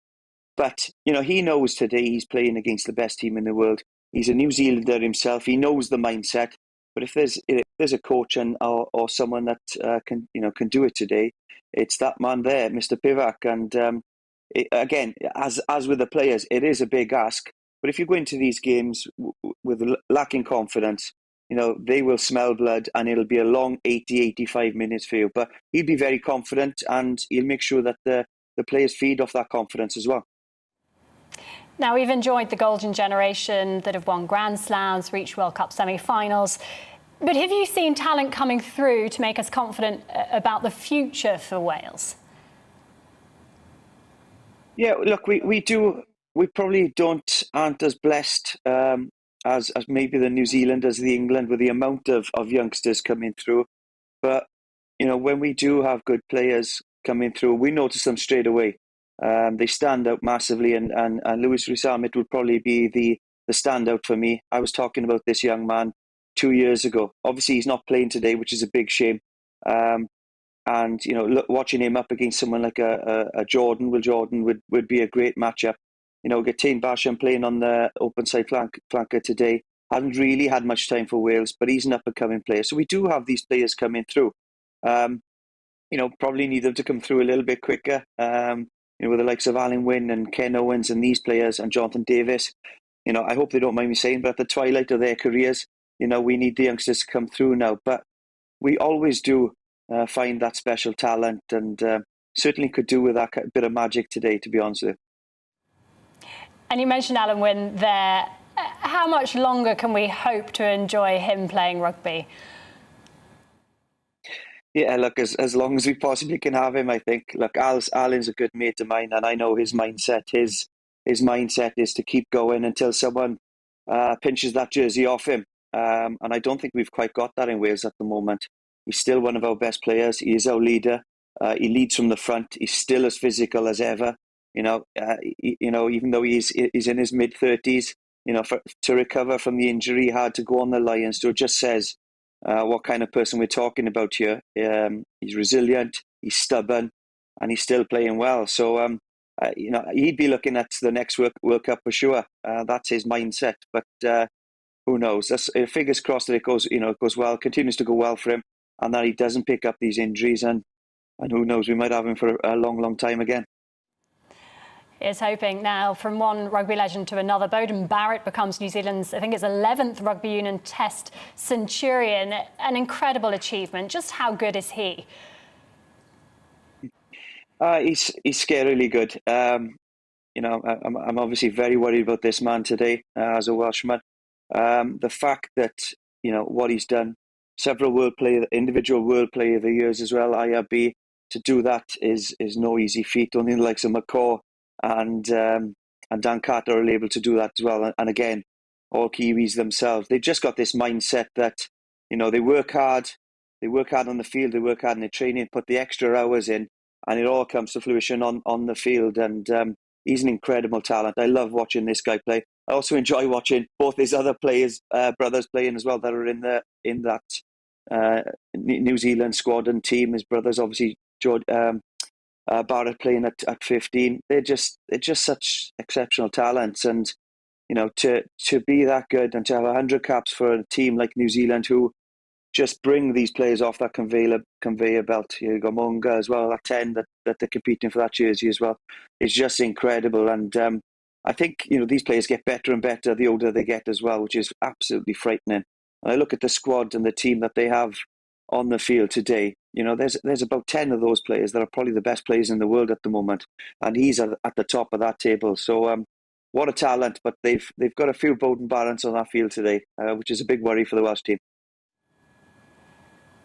But, he knows today he's playing against the best team in the world. He's a New Zealander himself. He knows the mindset. But if there's a coach or someone that can do it today, it's that man there, Mr. Pivac. And again, as with the players, it is a big ask. But if you go into these games with lacking confidence, they will smell blood and it'll be a long 80, 85 minutes for you. But he'll be very confident and he'll make sure that the players feed off that confidence as well. Now, we've enjoyed the golden generation that have won Grand Slams, reached World Cup semi-finals. But have you seen talent coming through to make us confident about the future for Wales? Yeah, look, we do. We probably aren't as blessed as maybe the New Zealanders, the England, with the amount of youngsters coming through. But, when we do have good players coming through, we notice them straight away. They stand out massively, and Lewis Rhys-Ahmed would probably be the standout for me. I was talking about this young man 2 years ago. Obviously, he's not playing today, which is a big shame. And watching him up against someone like a Jordan, Jordan would be a great matchup. Get Tain Basham playing on the open side flanker today. Hasn't really had much time for Wales, but he's an up-and-coming player. So we do have these players coming through. Probably need them to come through a little bit quicker. With the likes of Alan Wynne and Ken Owens and these players and Jonathan Davis. I hope they don't mind me saying, but at the twilight of their careers, we need the youngsters to come through now. But we always do find that special talent, and certainly could do with that bit of magic today, to be honest with you. And you mentioned Alan Wynne there. How much longer can we hope to enjoy him playing rugby? Yeah, look, as long as we possibly can have him, I think. Look, Alan's a good mate of mine, and I know his mindset. His mindset is to keep going until someone pinches that jersey off him. And I don't think we've quite got that in Wales at the moment. He's still one of our best players. He is our leader. He leads from the front. He's still as physical as ever. Even though he's in his mid-30s, to recover from the injury he had to go on the Lions, so it just says what kind of person we're talking about here. He's resilient, he's stubborn, and he's still playing well. So, he'd be looking at the next World Cup for sure. That's his mindset. But who knows? Fingers crossed that it goes well, continues to go well for him, and that he doesn't pick up these injuries. And who knows? We might have him for a long, long time again. Is hoping. Now, from one rugby legend to another, Beauden Barrett becomes New Zealand's, I think it's 11th Rugby Union Test centurion. An incredible achievement. Just how good is he? He's scarily good. I'm obviously very worried about this man today as a Welshman. The fact that what he's done, several individual World Player of the Years as well, IRB, to do that is no easy feat. Only the likes of McCaw and Dan Carter are able to do that as well. And again, all Kiwis themselves, they've just got this mindset that they work hard on the field, they work hard in their training, put the extra hours in, and it all comes to fruition on the field. And he's an incredible talent. I love watching this guy play. I also enjoy watching both his other players, brothers playing as well, that are in that New Zealand squad and team. His brothers, obviously, Barrett playing at 15. They're just such exceptional talents, and to be that good and to have 100 caps for a team like New Zealand who just bring these players off that conveyor belt. You got Munga as well at 10 that they're competing for that jersey as well. It's just incredible, and I think these players get better and better the older they get as well, which is absolutely frightening. And I look at the squad and the team that they have on the field today. There's about 10 of those players that are probably the best players in the world at the moment, and he's at the top of that table. So what a talent! But they've got a few Beauden Barretts on that field today, which is a big worry for the Welsh team.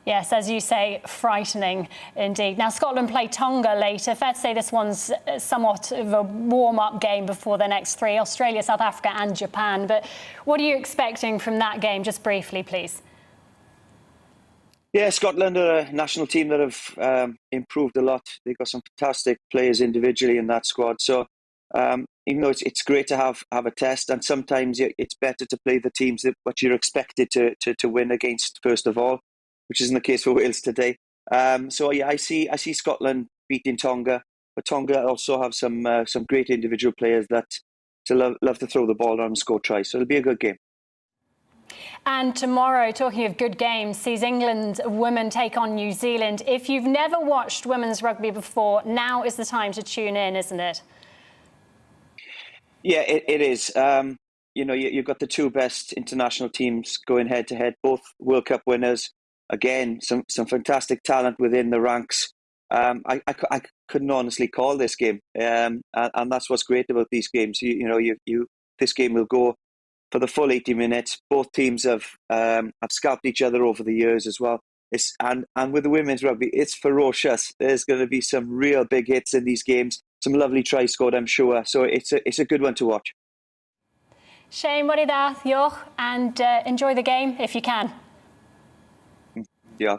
Yes, as you say, frightening indeed. Now, Scotland play Tonga later. Fair to say this one's somewhat of a warm-up game before the next three: Australia, South Africa and Japan. But what are you expecting from that game, just briefly, please? Yeah, Scotland are a national team that have improved a lot. They've got some fantastic players individually in that squad. So even though it's great to have a test, and sometimes it's better to play the teams that what you're expected to win against first of all, which isn't the case for Wales today. So yeah, I see Scotland beating Tonga, but Tonga also have some great individual players that love to throw the ball around and score tries. So it'll be a good game. And tomorrow, talking of good games, sees England women take on New Zealand. If you've never watched women's rugby before, now is the time to tune in, isn't it? Yeah, it is. You've got the two best international teams going head to head, both World Cup winners. Again, some fantastic talent within the ranks. I couldn't honestly call this game, and that's what's great about these games. This game will go for the full 80 minutes. Both teams have scalped each other over the years as well. And with the women's rugby, it's ferocious. There's going to be some real big hits in these games. Some lovely tries scored, I'm sure. So it's a good one to watch. Shane, what did that, and enjoy the game if you can. Yeah.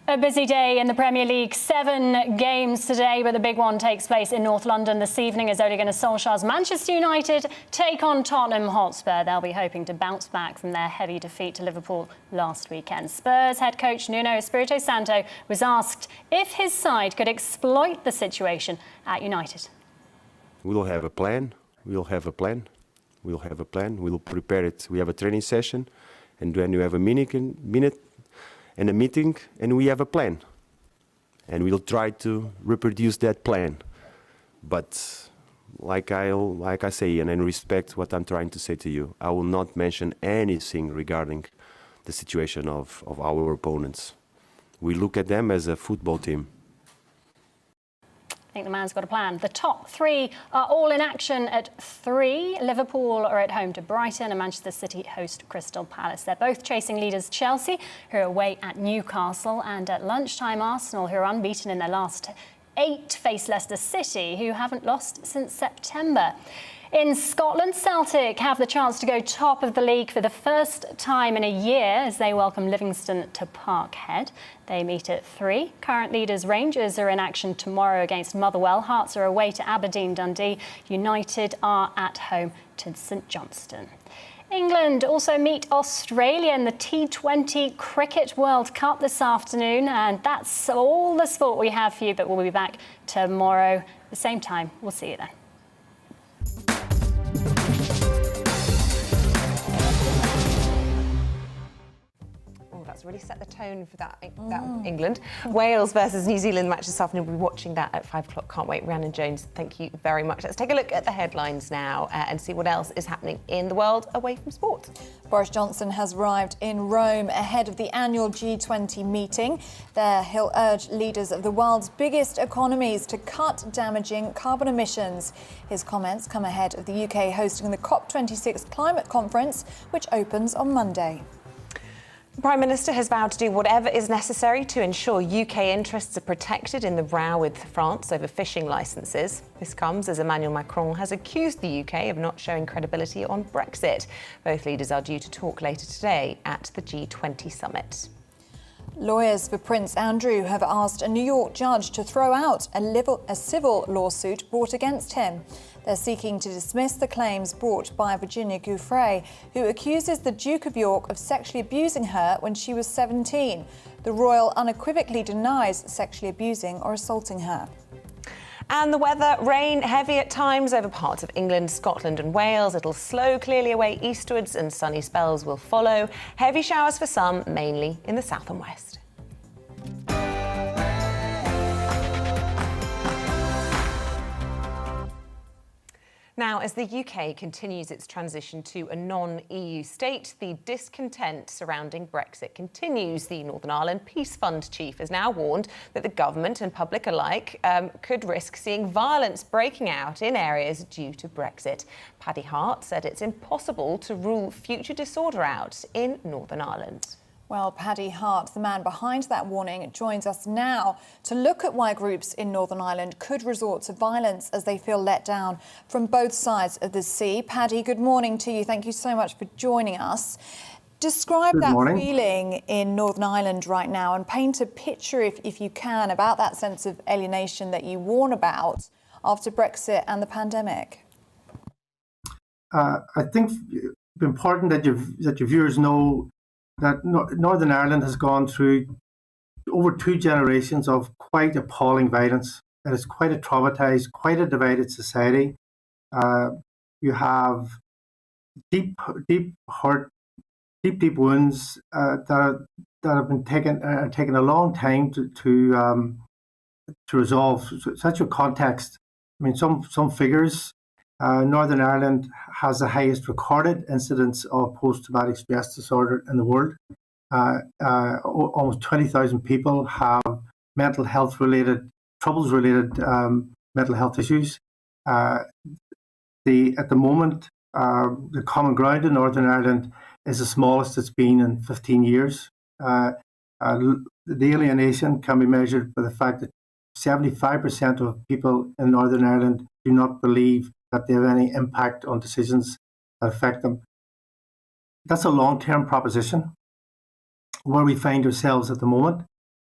A busy day in the Premier League. 7 games today, but the big one takes place in North London this evening as Ole Gunnar Solskjaer's Manchester United take on Tottenham Hotspur. They'll be hoping to bounce back from their heavy defeat to Liverpool last weekend. Spurs head coach Nuno Espirito Santo was asked if his side could exploit the situation at United. We'll have a plan. We'll prepare it. We have a training session, and then you have a minute and a meeting, and we have a plan. And we'll try to reproduce that plan. But like I say, and respect what I'm trying to say to you, I will not mention anything regarding the situation of our opponents. We look at them as a football team. I think the man's got a plan. The top three are all in action at 3. Liverpool are at home to Brighton and Manchester City host Crystal Palace. They're both chasing leaders Chelsea, who are away at Newcastle, and at lunchtime Arsenal, who are unbeaten in their last 8, face Leicester City, who haven't lost since September. In Scotland, Celtic have the chance to go top of the league for the first time in a year as they welcome Livingston to Parkhead. They meet at 3. Current leaders Rangers are in action tomorrow against Motherwell. Hearts are away to Aberdeen. Dundee United are at home to St Johnstone. England also meet Australia in the T20 Cricket World Cup this afternoon. And that's all the sport we have for you, but we'll be back tomorrow at the same time. We'll see you then. That's really set the tone for that England. Wales versus New Zealand match this afternoon. We'll be watching that at 5 o'clock. Can't wait. Rhiannon Jones, thank you very much. Let's take a look at the headlines now and see what else is happening in the world away from sport. Boris Johnson has arrived in Rome ahead of the annual G20 meeting. There he'll urge leaders of the world's biggest economies to cut damaging carbon emissions. His comments come ahead of the UK hosting the COP26 climate conference, which opens on Monday. The Prime Minister has vowed to do whatever is necessary to ensure UK interests are protected in the row with France over fishing licences. This comes as Emmanuel Macron has accused the UK of not showing credibility on Brexit. Both leaders are due to talk later today at the G20 summit. Lawyers for Prince Andrew have asked a New York judge to throw out a civil lawsuit brought against him. They're seeking to dismiss the claims brought by Virginia Giuffre, who accuses the Duke of York of sexually abusing her when she was 17. The royal unequivocally denies sexually abusing or assaulting her. And the weather, rain heavy at times over parts of England, Scotland and Wales. It'll slow clearly away eastwards and sunny spells will follow. Heavy showers for some, mainly in the south and west. Now, as the UK continues its transition to a non-EU state, the discontent surrounding Brexit continues. The Northern Ireland Peace Fund chief has now warned that the government and public alike could risk seeing violence breaking out in areas due to Brexit. Paddy Hart said it's impossible to rule future disorder out in Northern Ireland. Well, Paddy Hart, the man behind that warning, joins us now to look at why groups in Northern Ireland could resort to violence as they feel let down from both sides of the sea. Paddy, good morning to you. Thank you so much for joining us. Describe that feeling in Northern Ireland right now and paint a picture, if you can, about that sense of alienation that you warn about after Brexit and the pandemic. I think it's important that your viewers know that Northern Ireland has gone through over 2 generations of quite appalling violence. It is quite a traumatised, quite a divided society. You have deep hurt, deep wounds that have been taken a long time to resolve. So that's your context. I mean, some figures. Northern Ireland has the highest recorded incidence of post-traumatic stress disorder in the world. Almost 20,000 people have mental health related mental health issues. At the moment, the common ground in Northern Ireland is the smallest it's been in 15 years. The alienation can be measured by the fact that 75% of people in Northern Ireland do not believe that they have any impact on decisions that affect them. That's a long-term proposition. Where we find ourselves at the moment,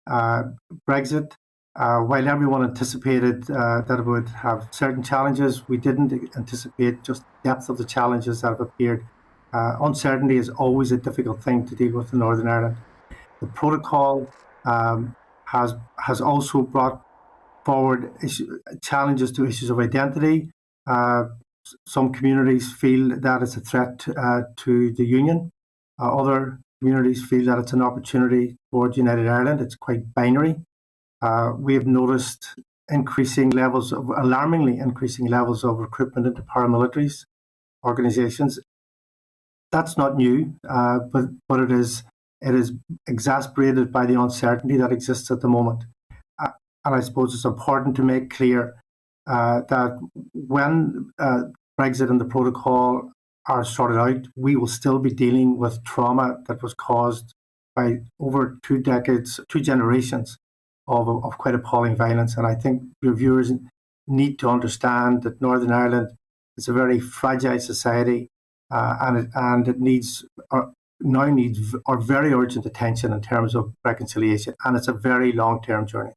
Brexit, while everyone anticipated that it would have certain challenges, we didn't anticipate just the depth of the challenges that have appeared. Uncertainty is always a difficult thing to deal with in Northern Ireland. The protocol has also brought forward challenges to issues of identity. Some communities feel that it's a threat to the union. Other communities feel that it's an opportunity for United Ireland. It's quite binary. We have noticed alarmingly increasing levels of recruitment into paramilitaries organisations. That's not new, but it is exacerbated by the uncertainty that exists at the moment. And I suppose it's important to make clear that when Brexit and the protocol are sorted out, we will still be dealing with trauma that was caused by over 2 generations of quite appalling violence. And I think your viewers need to understand that Northern Ireland is a very fragile society, and it needs our very urgent attention in terms of reconciliation, and it's a very long-term journey.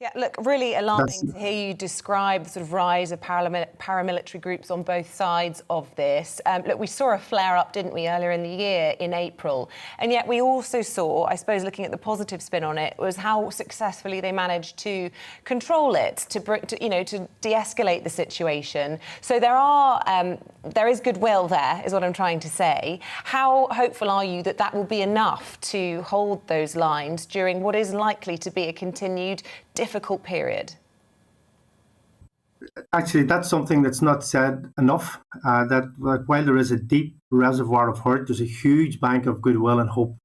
Yeah, look, really alarming to hear you describe the sort of rise of paramilitary groups on both sides of this. Look, we saw a flare-up, didn't we, earlier in the year in April, and yet we also saw, I suppose, looking at the positive spin on it, was how successfully they managed to control it, to de-escalate the situation. So there is goodwill there, is what I'm trying to say. How hopeful are you that that will be enough to hold those lines during what is likely to be a continued difficult period? Actually, that's something that's not said enough, that while there is a deep reservoir of hurt, there's a huge bank of goodwill and hope.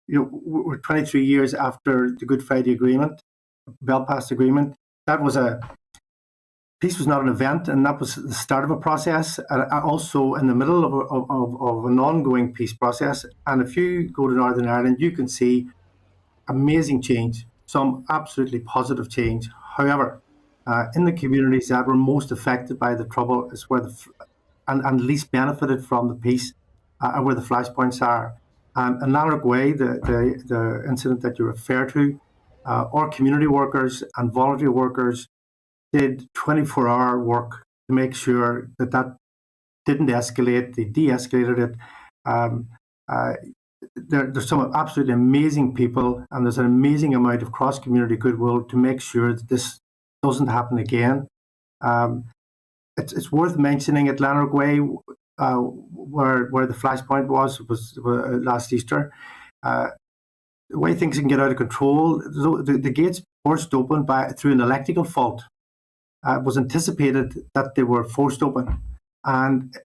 We're 23 years after the Good Friday Agreement, Belfast Agreement. Peace was not an event, and that was the start of a process, and also in the middle of an ongoing peace process. And if you go to Northern Ireland, you can see amazing change, some absolutely positive change. However, in the communities that were most affected by the Trouble is where and least benefited from the peace, and where the flashpoints are. In Lanark Way, the incident that you refer to, our community workers and voluntary workers did 24-hour work to make sure that didn't escalate. They de-escalated it. There's some absolutely amazing people, and there's an amazing amount of cross-community goodwill to make sure that this doesn't happen again. It's worth mentioning at Lanark Way, where the flashpoint was last Easter. The way things can get out of control, the gates burst open through an electrical fault. It was anticipated that they were forced open, and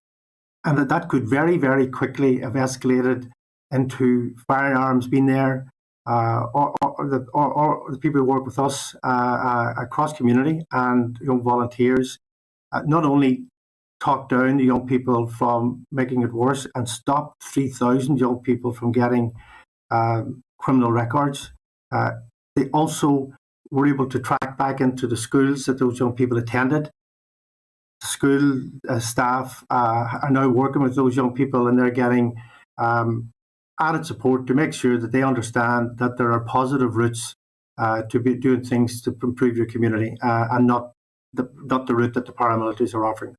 that could very, very quickly have escalated into firearms being there, or the people who work with us across community and young volunteers, not only talk down the young people from making it worse and stop 3,000 young people from getting criminal records, they also were able to track back into the schools that those young people attended. School staff are now working with those young people, and they're getting added support to make sure that they understand that there are positive routes to be doing things to improve your community, and not the route that the paramilitaries are offering.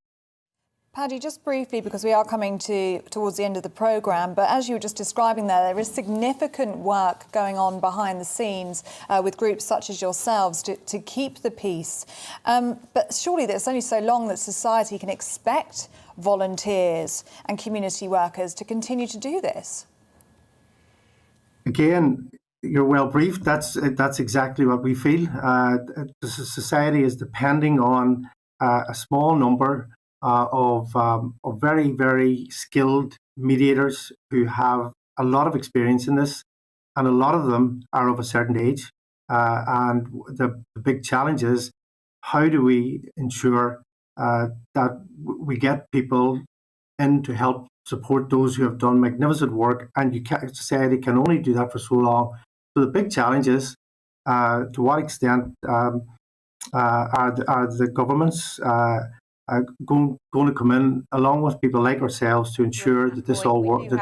Paddy, just briefly, because we are coming towards the end of the programme, but as you were just describing there is significant work going on behind the scenes with groups such as yourselves to keep the peace. But surely there's only so long that society can expect volunteers and community workers to continue to do this. Again, you're well briefed. That's exactly what we feel. The society is depending on a small number of very, very skilled mediators who have a lot of experience in this, and a lot of them are of a certain age. And the big challenge is, how do we ensure that we get people in to help support those who have done magnificent work, and society can only do that for so long. So the big challenge is, to what extent are the governments going to come in along with people like ourselves to ensure that this all works?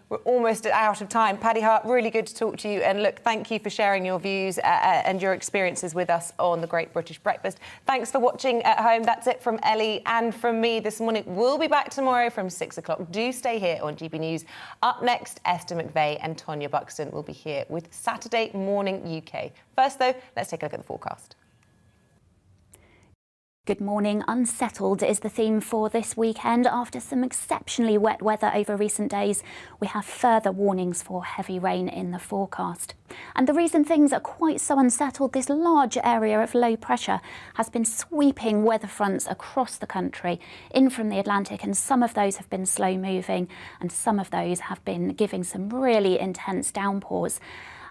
We're almost out of time. Paddy Hart, really good to talk to you, and look, thank you for sharing your views and your experiences with us on the Great British Breakfast. Thanks for watching at home. That's it from Ellie and from me this morning. We'll be back tomorrow from 6 o'clock. Do stay here on GB News. Up next, Esther McVeigh and Tonya Buxton will be here with Saturday Morning UK. First, though, let's take a look at the forecast. Good morning. Unsettled is the theme for this weekend. After some exceptionally wet weather over recent days, we have further warnings for heavy rain in the forecast. And the reason things are quite so unsettled, this large area of low pressure has been sweeping weather fronts across the country in from the Atlantic, and some of those have been slow moving and some of those have been giving some really intense downpours.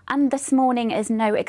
And this morning is no exception.